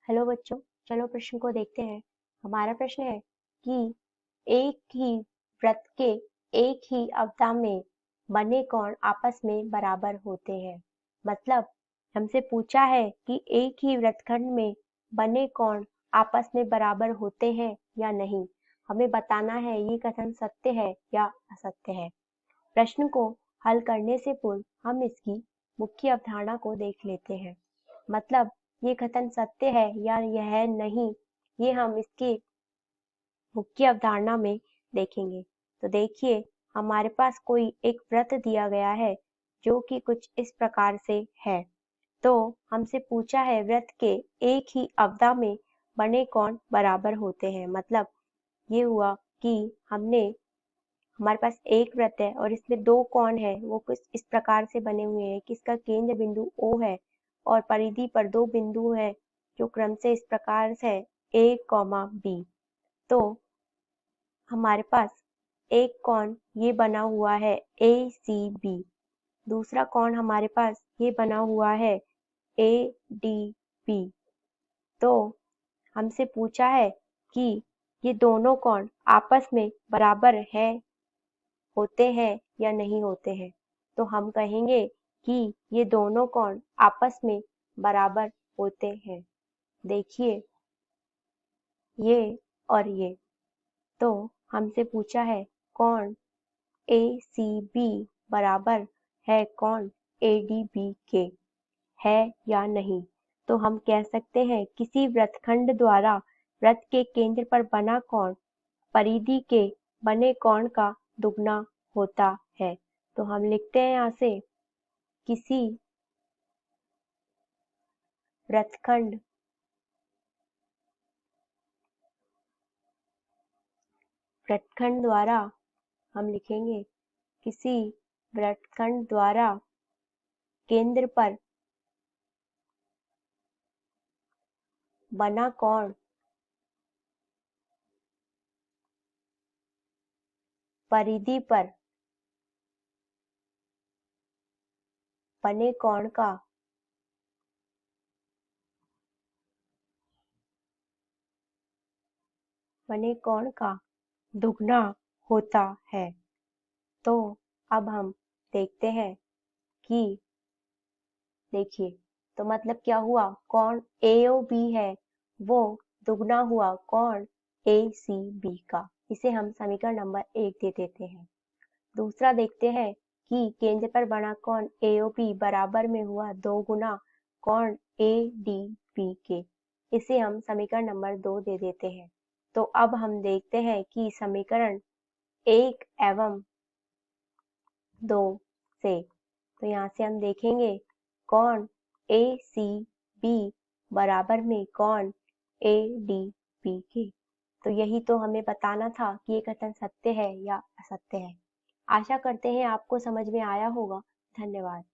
Hello बच्चों, चलो प्रश्न को देखते हैं। हमारा प्रश्न है कि एक ही वृत्त के एक ही अवयव में बने कोण आपस में बराबर होते हैं। मतलब हमसे पूछा है कि एक ही वृत्तखंड में बने कोण आपस में बराबर होते हैं या नहीं। हमें बताना है ये कथन सत्य है या असत्य है। प्रश्न को हल करने से पूर्व हम इसकी मुख्य अवधारणा को देख लेते हैं। मतलब ये कथन सत्य है या यह नहीं, ये हम इसके मुख्य अवधारणा में देखेंगे। तो देखिए, हमारे पास कोई एक वृत्त दिया गया है जो कि कुछ इस प्रकार से है। तो हमसे पूछा है वृत्त के एक ही अवयव में बने कोण बराबर होते हैं। मतलब ये हुआ कि हमारे पास एक वृत्त है और इसमें दो कोण है, वो कुछ इस प्रकार से बने हुए हैं कि इसका केंद्र बिंदु O है और परिधि पर दो बिंदु है जो क्रम से इस प्रकार से A, B। तो हमारे पास एक कोण ये बना हुआ है ACB, दूसरा कोण हमारे पास ये बना हुआ है ADB। तो हमसे पूछा है कि ये दोनों कोण आपस में बराबर होते हैं या नहीं होते हैं। तो हम कहेंगे कि ये दोनों कोण आपस में बराबर होते हैं। देखिए, ये और ये। तो हमसे पूछा है कोण ACB बराबर है कोण ADB के, है या नहीं। तो हम कह सकते हैं किसी वृत्तखंड द्वारा वृत्त के केंद्र पर बना कोण परिधि के बने कोण का दुगना होता है। तो हम लिखते हैं यहाँ से किसी वृत्तखंड द्वारा हम लिखेंगे किसी वृत्तखंड द्वारा केंद्र पर बना कोण परिधि पर बने कोण का दुगना होता है। तो अब हम देखते हैं कि देखिए, तो मतलब क्या हुआ, कोण AOB है वो दुगना हुआ कोण ACB का। इसे हम समीकरण नंबर 1 दे देते हैं। दूसरा देखते हैं कि केंद्र पर बना कोण AOB बराबर में हुआ 2 गुना कोण ADB के। इसे हम समीकरण नंबर 2 दे देते हैं। तो अब हम देखते हैं कि समीकरण 1 एवं 2 से, तो यहाँ से हम देखेंगे कोण ACB बराबर में कोण ADB के। तो यही तो हमें बताना था कि ये कथन सत्य है या असत्य है। आशा करते हैं आपको समझ में आया होगा। धन्यवाद।